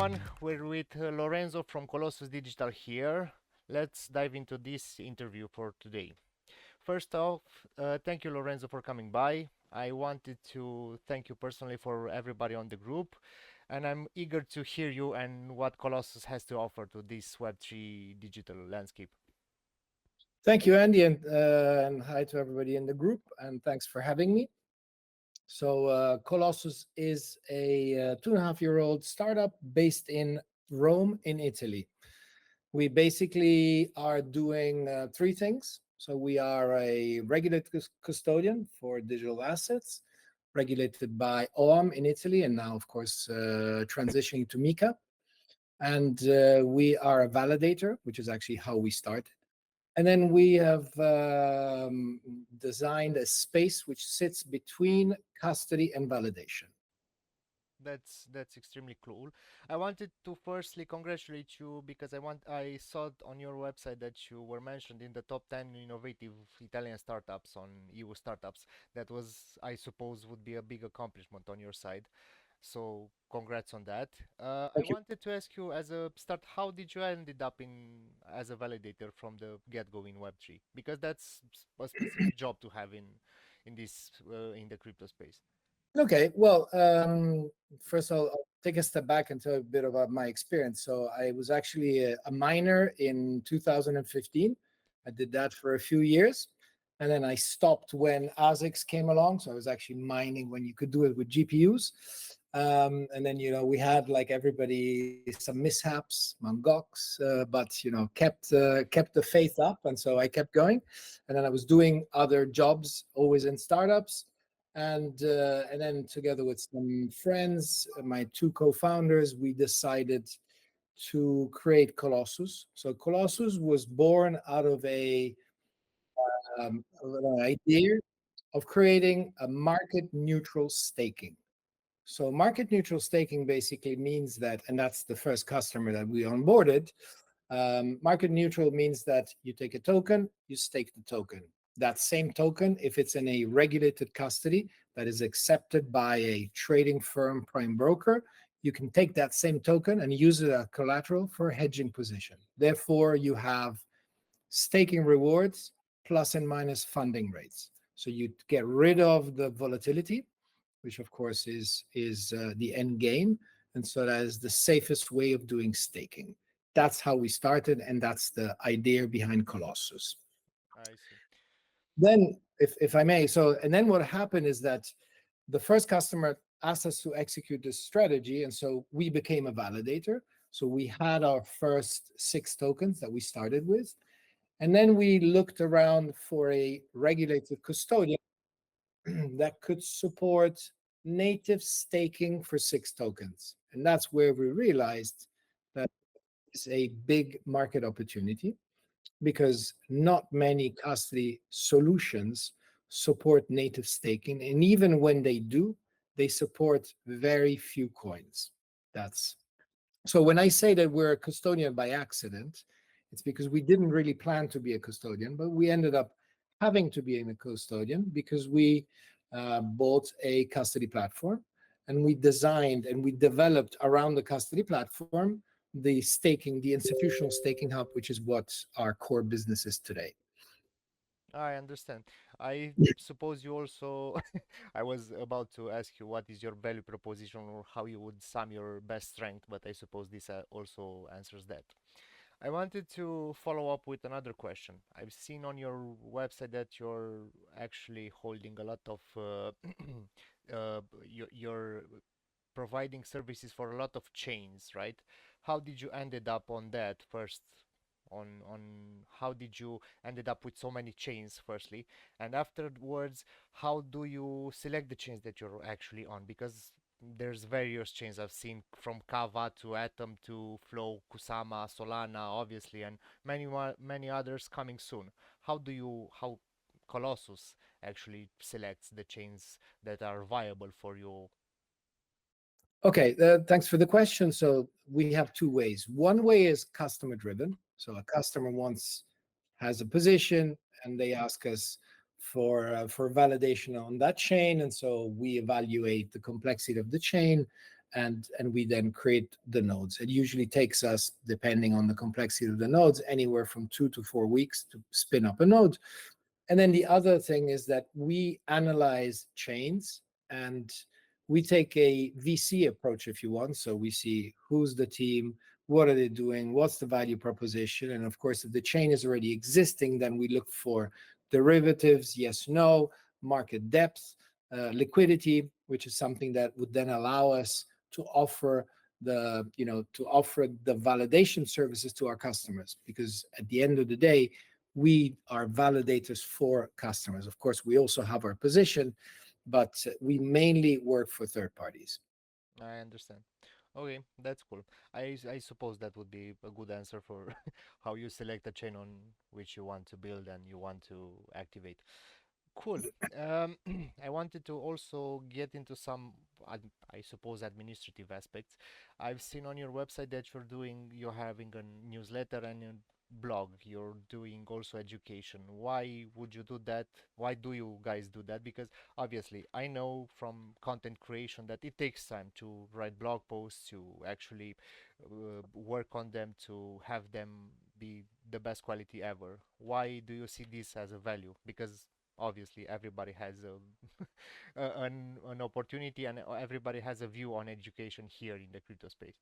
everyone. We're with Lorenzo from Colossus Digital here. Let's dive into this interview for today. First off, thank you, Lorenzo, for coming by. I wanted to thank you personally for everybody on the group, and I'm eager to hear you and what Colossus has to offer to this Web3 digital landscape. Thank you, Andy, and hi to everybody in the group, and thanks for having me. So, Colossus is a 2.5-year-old startup based in Rome, in Italy. We basically are doing three things. So, we are a regulated custodian for digital assets, regulated by OAM in Italy, and now, of course, transitioning to MiCA. And we are a validator, which is actually how we started. And then we have designed a space which sits between custody and validation. That's extremely cool. I wanted to firstly congratulate you because I saw it on your website that you were mentioned in the top 10 innovative Italian startups on EU startups. That was, I suppose, would be a big accomplishment on your side. So congrats on that. I Thank you. wanted to ask you as a start, how did you ended up in as a validator from the get-go in Web3? Because that's a specific job to have in this in the crypto space. Okay, well, first I'll take a step back and tell you a bit about my experience. So I was actually a miner in 2015. I did that for a few years, and then I stopped when ASICs came along. So I was actually mining when you could do it with GPUs. And then we had, like everybody, some mishaps, Mongox, but kept the faith up, and so I kept going. And then I was doing other jobs, always in startups, and then together with some friends, my two co-founders, we decided to create Colossus. So Colossus was born out of an idea of creating a market neutral staking. So market neutral staking basically means that, and that's the first customer that we onboarded. Market neutral means that you take a token, you stake the token. That same token, if it's in a regulated custody that is accepted by a trading firm, prime broker, you can take that same token and use it as collateral for a hedging position. Therefore, you have staking rewards plus and minus funding rates. So you get rid of the volatility, which of course is the end game, and so that is the safest way of doing staking. That's how we started, and that's the idea behind Colossus. I see. Then, if I may, and then what happened is that the first customer asked us to execute this strategy, and so we became a validator. So we had our first 6 tokens that we started with, and then we looked around for a regulated custodian that could support native staking for 6 tokens. And that's where we realized that it's a big market opportunity, because not many custody solutions support native staking. And even when they do, they support very few coins. That's So when I say that we're a custodian by accident, it's because we didn't really plan to be a custodian, but we ended up having to be a custodian because we bought a custody platform, and we designed and we developed around the custody platform the institutional staking hub, which is what our core business is today. I understand. I suppose you also, I was about to ask you what is your value proposition or how you would sum your best strength, but I suppose this also answers that. I wanted to follow up with another question. I've seen on your website that you're actually holding a lot of, you're providing services for a lot of chains, right? How did you ended up on that first? On how did you ended up with so many chains firstly, and afterwards, how do you select the chains that you're actually on? Because there's various chains I've seen from Kava to Atom to Flow, Kusama, Solana, obviously, and many others coming soon. How Colossus actually selects the chains that are viable for you? Okay, thanks for the question. So we have two ways. One way is customer driven. So a customer has a position, and they ask us for validation on that chain, and so we evaluate the complexity of the chain, and we then create the nodes. It usually takes us, depending on the complexity of the nodes, anywhere from 2 to 4 weeks to spin up a node. And then the other thing is that we analyze chains and we take a VC approach, if you want. So we see who's the team, what are they doing, what's the value proposition. And of course, if the chain is already existing, then we look for derivatives, yes, no, market depth, liquidity, which is something that would then allow us to offer the validation services to our customers, because at the end of the day, we are validators for customers. Of course, we also have our position, but we mainly work for third parties. I understand. Okay, that's cool. I suppose that would be a good answer for how you select a chain on which you want to build and you want to activate. Cool. Um, I wanted to also get into some, I suppose, administrative aspects. I've seen on your website that you're having a newsletter and a blog. You're doing also education. Why would you do that? Why do you guys do that? Because obviously, I know from content creation that it takes time to write blog posts, to actually work on them, to have them be the best quality ever. Why do you see this as a value? Because obviously everybody has an opportunity and everybody has a view on education here in the crypto space.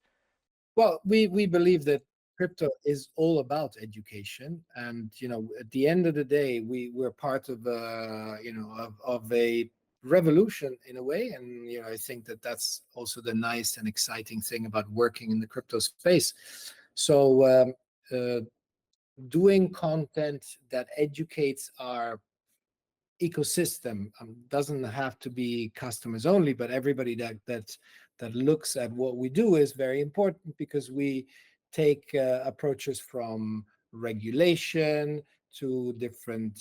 Well, we believe that crypto is all about education, and at the end of the day, we're part of of a revolution in a way. And I think that that's also the nice and exciting thing about working in the crypto space. So uh, doing content that educates our ecosystem, doesn't have to be customers only, but everybody that looks at what we do is very important, because we take approaches from regulation to different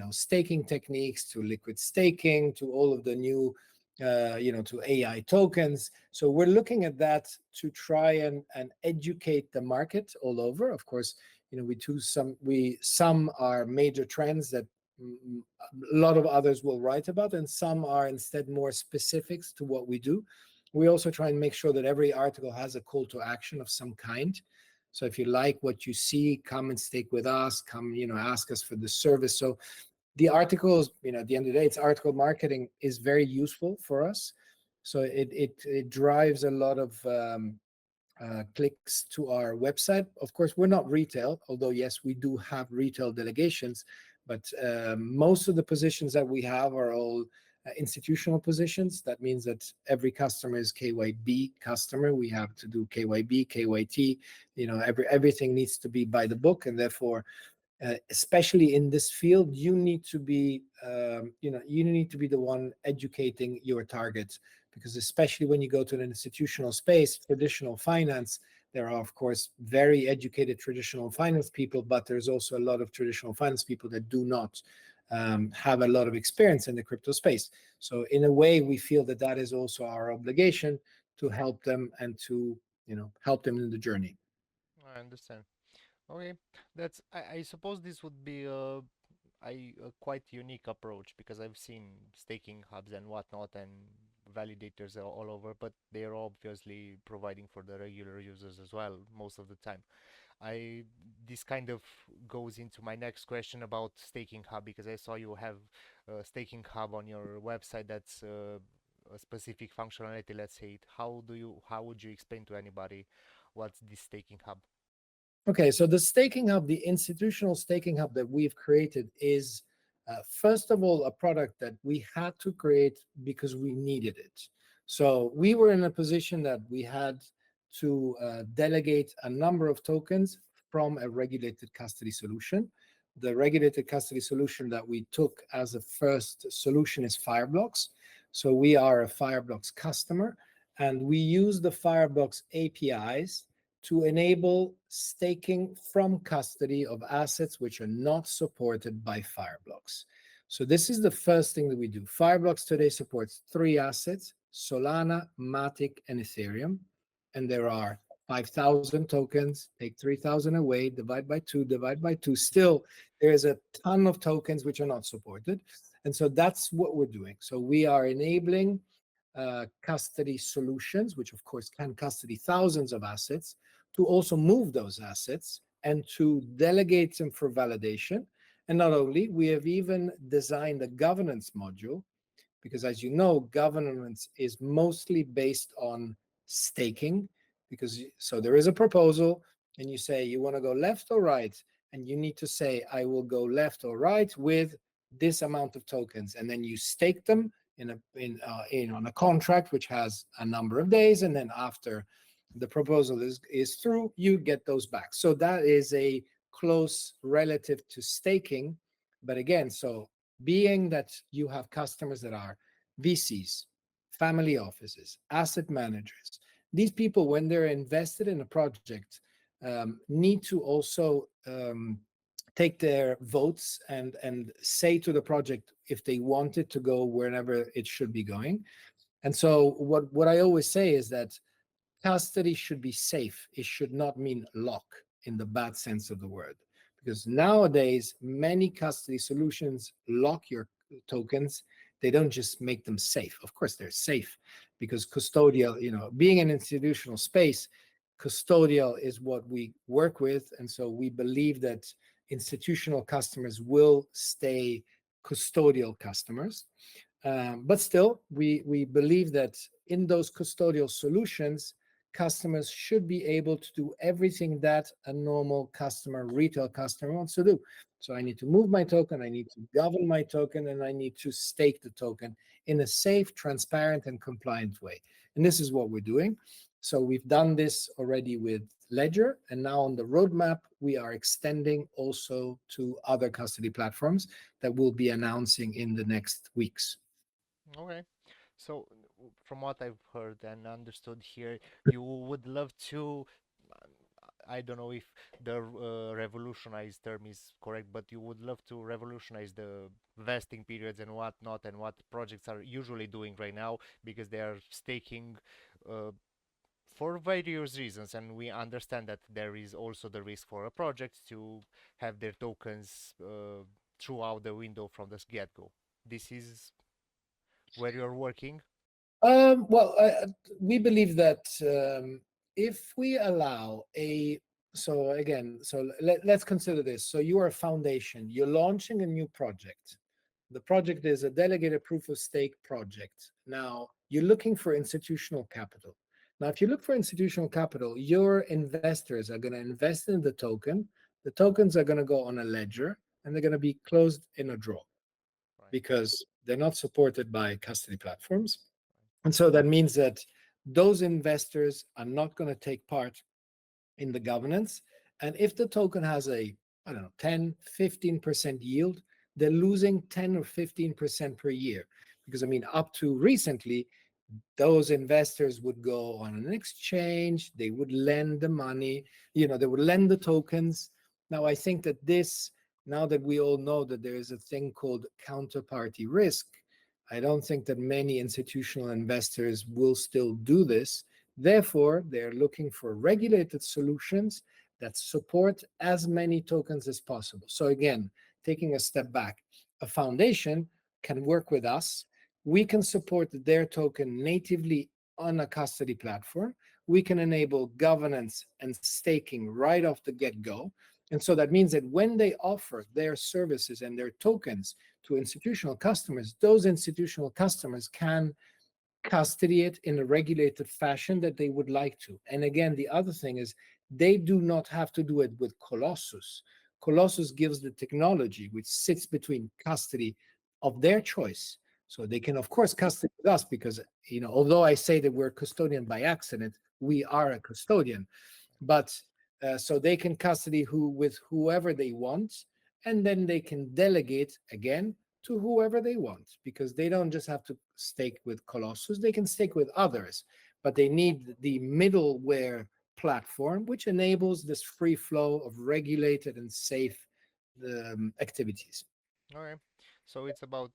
staking techniques, to liquid staking, to all of the new to AI tokens. So we're looking at that to try and educate the market all over. Of course, some are major trends that a lot of others will write about, and some are instead more specifics to what we do. We also try and make sure that every article has a call to action of some kind. So if you like what you see, come and stake with us, come, ask us for the service. So the articles, at the end of the day, it's article marketing is very useful for us. So it drives a lot of clicks to our website. Of course, we're not retail, although yes, we do have retail delegations, but most of the positions that we have are all institutional positions. That means that every customer is KYB customer. We have to do KYB, KYT. Everything needs to be by the book, and therefore especially in this field, you need to be you need to be the one educating your targets, because especially when you go to an institutional space, traditional finance, there are of course very educated traditional finance people, but there's also a lot of traditional finance people that do not have a lot of experience in the crypto space. So in a way, we feel that that is also our obligation, to help them and to help them in the journey. I understand. Okay, I suppose this would be a quite unique approach, because I've seen staking hubs and whatnot and validators are all over, but they're obviously providing for the regular users as well most of the time. I This kind of goes into my next question about staking hub, because I saw you have a staking hub on your website that's a specific functionality, let's say it. How would you explain to anybody what's this staking hub? Okay, so the staking hub, the institutional staking hub that we've created is, first of all, a product that we had to create because we needed it. So we were in a position that we had to delegate a number of tokens from a regulated custody solution. The regulated custody solution that we took as a first solution is Fireblocks. So we are a Fireblocks customer, and we use the Fireblocks APIs to enable staking from custody of assets which are not supported by Fireblocks. So this is the first thing that we do. Fireblocks today supports three assets: Solana, Matic, and Ethereum. And there are 5,000 tokens. Take 3,000 away, divide by two, divide by two. Still, there's a ton of tokens which are not supported. And so that's what we're doing. So we are enabling custody solutions, which of course can custody thousands of assets, to also move those assets and to delegate them for validation. And not only, we have even designed a governance module because, as you know, governance is mostly based on staking. Because so there is a proposal and you say you want to go left or right, and you need to say I will go left or right with this amount of tokens, and then you stake them in on a contract which has a number of days, and then after the proposal is through, you get those back. So that is a close relative to staking. But again, so being that you have customers that are VCs, family offices, asset managers, these people, when they're invested in a project, need to also take their votes and say to the project if they want it to go wherever it should be going. And so what I always say is that custody should be safe. It should not mean lock in the bad sense of the word. Because nowadays, many custody solutions lock your tokens. They don't just make them safe. Of course, they're safe because custodial, being an institutional space, custodial is what we work with. And so we believe that institutional customers will stay custodial customers. But still, we believe that in those custodial solutions, customers should be able to do everything that a normal customer, retail customer wants to do. So I need to move my token, I need to govern my token, and I need to stake the token in a safe, transparent, and compliant way. And this is what we're doing. So we've done this already with Ledger, and now on the roadmap, we are extending also to other custody platforms that we'll be announcing in the next weeks. Okay. So, from what I've heard and understood here, you would love to, I don't know if the revolutionized term is correct, but you would love to revolutionize the vesting periods and whatnot, and what projects are usually doing right now because they are staking uh, for various reasons. And we understand that there is also the risk for a project to have their tokens throughout the window from the get-go. This is where you're working. Well, we believe that if we allow so again, so let's consider this. So you are a foundation, you're launching a new project. The project is a delegated proof of stake project. Now, you're looking for institutional capital. Now, if you look for institutional capital, your investors are going to invest in the token. The tokens are going to go on a ledger and they're going to be closed in a drawer Right. because they're not supported by custody platforms. And so that means that those investors are not going to take part in the governance. And if the token has a, I don't know, 10, 15% yield, they're losing 10 or 15% per year. Because I mean, up to recently, those investors would go on an exchange, they would lend the money, they would lend the tokens. Now, I think that now that we all know that there is a thing called counterparty risk, I don't think that many institutional investors will still do this. Therefore, they're looking for regulated solutions that support as many tokens as possible. So, again, taking a step back, a foundation can work with us. We can support their token natively on a custody platform. We can enable governance and staking right off the get go. And so that means that when they offer their services and their tokens to institutional customers, those institutional customers can custody it in a regulated fashion that they would like to. And again, the other thing is they do not have to do it with Colossus. Colossus gives the technology which sits between custody of their choice. So they can, of course, custody with us because, although I say that we're custodian by accident, we are a custodian. But so they can custody with whoever they want, and then they can delegate again to whoever they want because they don't just have to stake with Colossus, they can stake with others, but they need the middleware platform which enables this free flow of regulated and safe activities. Okay. So it's about,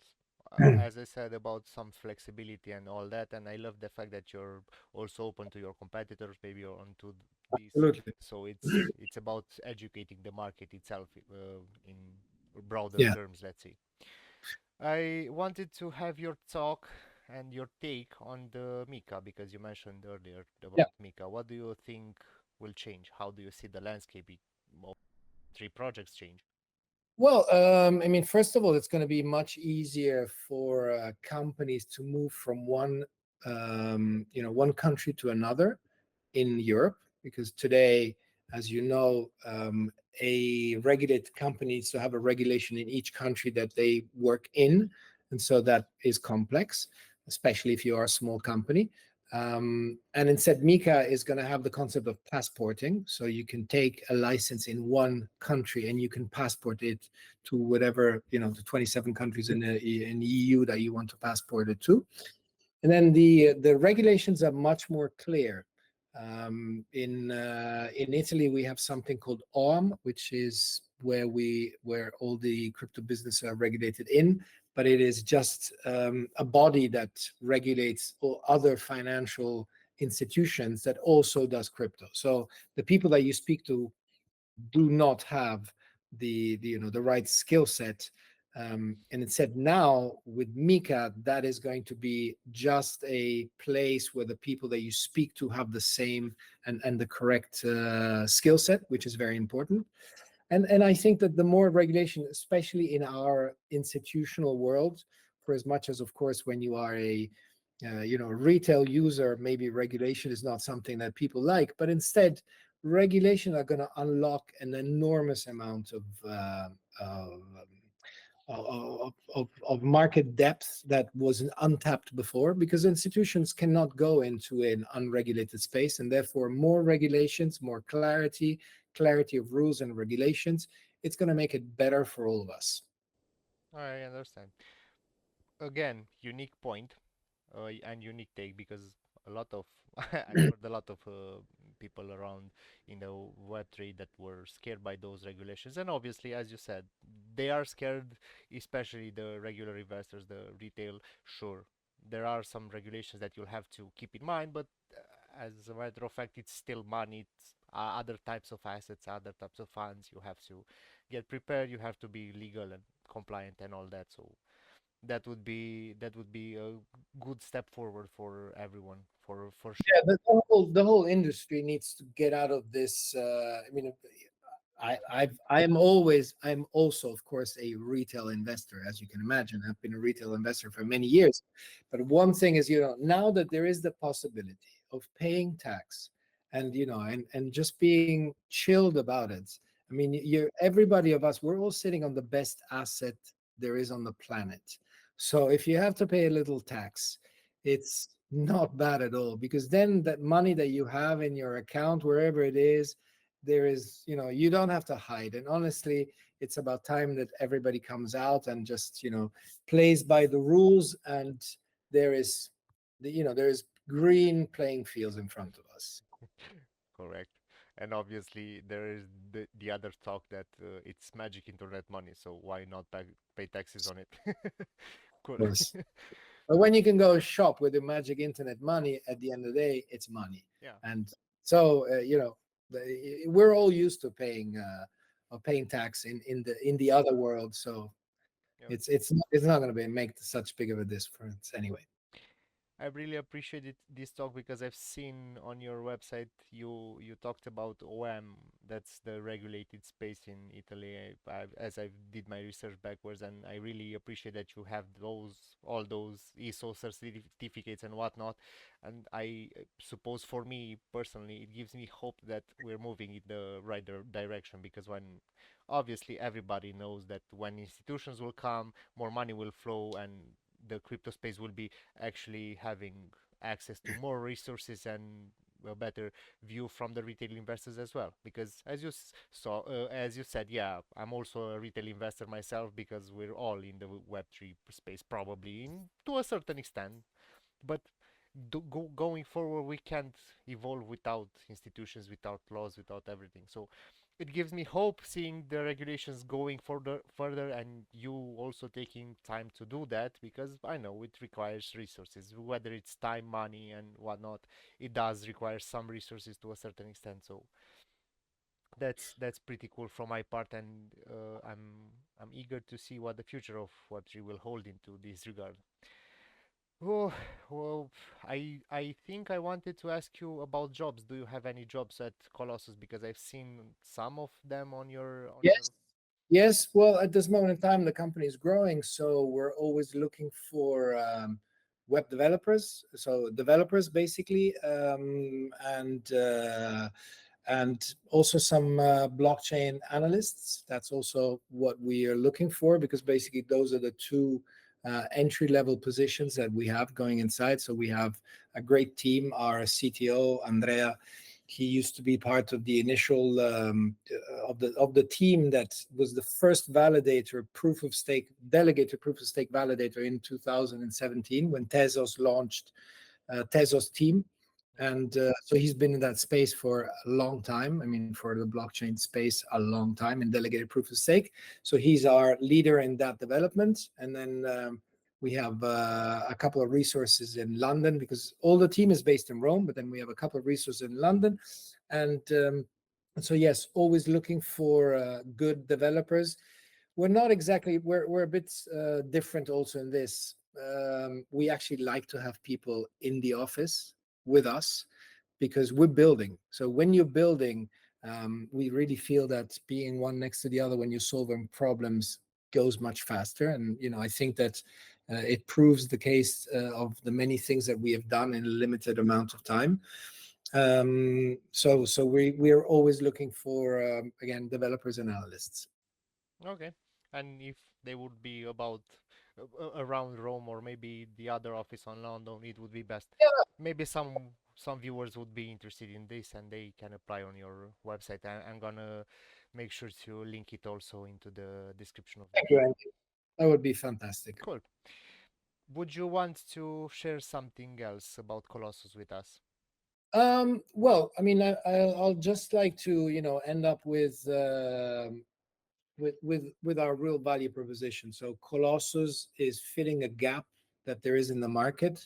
as I said, about some flexibility and all that. And I love the fact that you're also open to your competitors, maybe onto this. Absolutely. So it's about educating the market itself in broader Yeah. terms, let's say. I wanted to have your talk. and your take on the Mika, because you mentioned earlier Yeah. about Mika. What do you think will change? How do you see the landscape of three projects change? Well, I mean, first of all, it's going to be much easier for companies to move from one country to another in Europe, because today, as you know, a regulated company needs to have a regulation in each country that they work in, and so that is complex, especially if you are a small company. And instead, Mika is going to have the concept of passporting. So you can take a license in one country and you can passport it to whatever, the 27 countries in the EU that you want to passport it to. And then the regulations are much more clear. In Italy, we have something called OM, which is where all the crypto business are regulated in, but it is just a body that regulates all other financial institutions that also does crypto. So the people that you speak to do not have the right skill set. And it said now with Mika, that is going to be just a place where the people that you speak to have the same and the correct skill set, which is very important. And I think that the more regulation, especially in our institutional world, for as much as, of course, when you are a retail user, maybe regulation is not something that people like, but instead, regulation are going to unlock an enormous amount of of market depth that was untapped before, because institutions cannot go into an unregulated space, and therefore more regulations, more clarity of rules and regulations, it's going to make it better for all of us. I understand. Again, unique point and unique take, because a lot of I've heard a lot of people around in the Web3 that were scared by those regulations, and obviously, as you said, they are scared, especially the regular investors, the retail. Sure, there are some regulations that you'll have to keep in mind, but as a matter of fact, it's still money. It's other types of assets, other types of funds. You have to get prepared. You have to be legal and compliant and all that. So that would be a good step forward for everyone, for sure. Yeah, the whole industry needs to get out of this. I mean, I'm also, of course, a retail investor, as you can imagine. I've been a retail investor for many years. But one thing is, now that there is the possibility of paying tax and and just being chilled about it. I mean, everybody of us, we're all sitting on the best asset there is on the planet. So if you have to pay a little tax, it's not bad at all, because then that money that you have in your account, wherever it is, there is, you don't have to hide. And honestly, it's about time that everybody comes out and just, plays by the rules. And there is there is green playing fields in front of us. Correct. And obviously there is the other talk that it's magic internet money, so why not pay taxes on it? Of Cool. course. But when you can go shop with the magic internet money, at the end of the day, it's money. Yeah. And so, we're all used to paying tax in the other world. So Yeah. it's not going to be make such big of a difference anyway. I really appreciated this talk because I've seen on your website you talked about OM, that's the regulated space in Italy. As I did my research backwards, and I really appreciate that you have all those ISO certificates and whatnot. And I suppose for me personally, it gives me hope that we're moving in the right direction, because when obviously everybody knows that when institutions will come, more money will flow, and the crypto space will be actually having access to more resources and a better view from the retail investors as well. Because as you said, yeah, I'm also a retail investor myself, because we're all in the Web3 space, probably to a certain extent. But going forward, we can't evolve without institutions, without laws, without everything. So it gives me hope seeing the regulations going further, and you also taking time to do that, because I know it requires resources, whether it's time, money, and whatnot. It does require some resources to a certain extent. So that's pretty cool from my part, and I'm eager to see what the future of Web3 will hold into this regard. Oh, well, I think I wanted to ask you about jobs. Do you have any jobs at Colossus? Because I've seen some of them on your. Yes. Yes, well, at this moment in time, the company is growing, so we're always looking for web developers, so developers basically, and also some blockchain analysts. That's also what we are looking for because basically those are the two entry level positions that we have going inside. So we have a great team. Our CTO Andrea, he used to be part of the initial of the team that was the first validator proof of stake delegated proof of stake validator in 2017 when Tezos launched Tezos team. And so he's been in that space for a long time. I mean, for the blockchain space, a long time in delegated proof of stake. So he's our leader in that development. And then we have a couple of resources in London because all the team is based in Rome, but then we have a couple of resources in London. And so, yes, always looking for good developers. We're a bit different also in this. We actually like to have people in the office with us because we're building. So when you're building, we really feel that being one next to the other when you're solving problems goes much faster. And I think that it proves the case of the many things that we have done in a limited amount of time. So we are always looking for again developers and analysts. Okay. And if they would be about around Rome or maybe the other office on London, it would be best. Maybe some viewers would be interested in this and they can apply on your website. I'm gonna make sure to link it also into the description of the Thank you, video. Andy. That would be fantastic. Cool. Would you want to share something else about Colossus with us? Well, I mean, I'll just like to, end up with with our real value proposition. So Colossus is filling a gap that there is in the market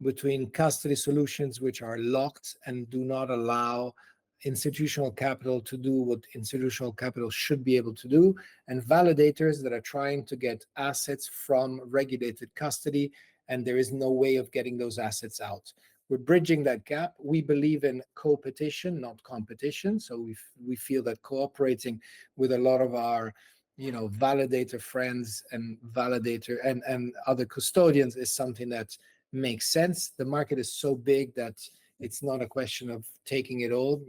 between custody solutions which are locked and do not allow institutional capital to do what institutional capital should be able to do, and validators that are trying to get assets from regulated custody, and there is no way of getting those assets out. We're bridging that gap. We believe in co-petition, not competition. So we feel that cooperating with a lot of our validator friends and validator and other custodians is something that makes sense. The market is so big that it's not a question of taking it all.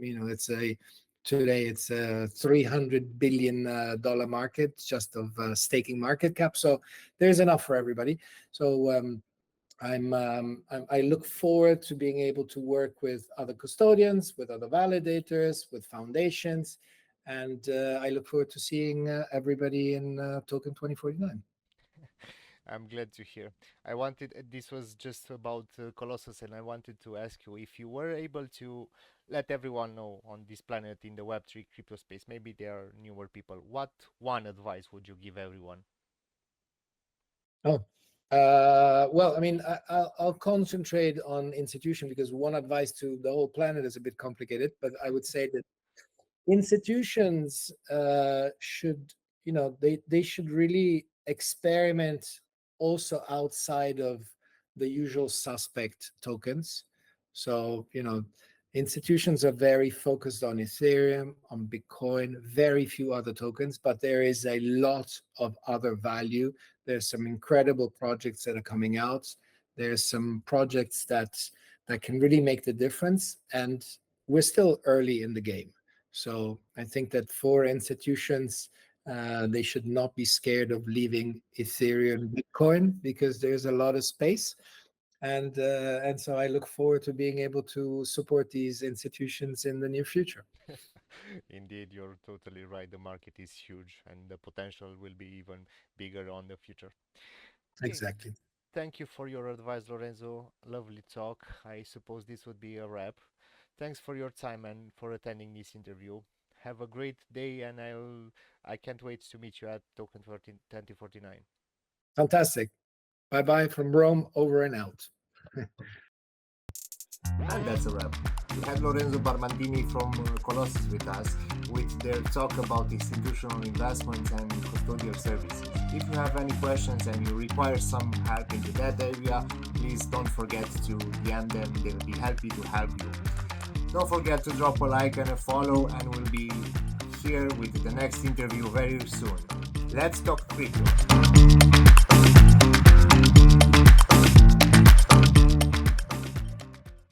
Today it's a $300 billion dollar market just of staking market cap, so there's enough for everybody. So I look forward to being able to work with other custodians, with other validators, with foundations, and I look forward to seeing everybody in Token 2049. I'm glad to hear. This was just about Colossus, and I wanted to ask you if you were able to let everyone know on this planet in the Web3 crypto space, maybe they are newer people, what one advice would you give everyone? Oh, well, I mean, I'll concentrate on institution because one advice to the whole planet is a bit complicated, but I would say that institutions should they should really experiment also outside of the usual suspect tokens. So institutions are very focused on Ethereum, on Bitcoin, very few other tokens, but there is a lot of other value. There's some incredible projects that are coming out. There's some projects that can really make the difference, and we're still early in the game. So I think that for institutions, they should not be scared of leaving Ethereum, Bitcoin, because there's a lot of space. And so I look forward to being able to support these institutions in the near future. Indeed, you're totally right. The market is huge and the potential will be even bigger on the future. Okay, Exactly. thank you for your advice, Lorenzo. Lovely talk. I suppose this would be a wrap. Thanks for your time and for attending this interview. Have a great day, and I can't wait to meet you at Token 14 2049. Fantastic. Bye bye from Rome, over and out. And that's a wrap. We had Lorenzo Barbantini from Colossus with us with their talk about institutional investments and custodial services. If you have any questions and you require some help into that area, please please don't forget to DM them. They'll be happy to help you. Don't forget to drop a like and a follow, and we'll be here with the next interview very soon. Let's talk crypto.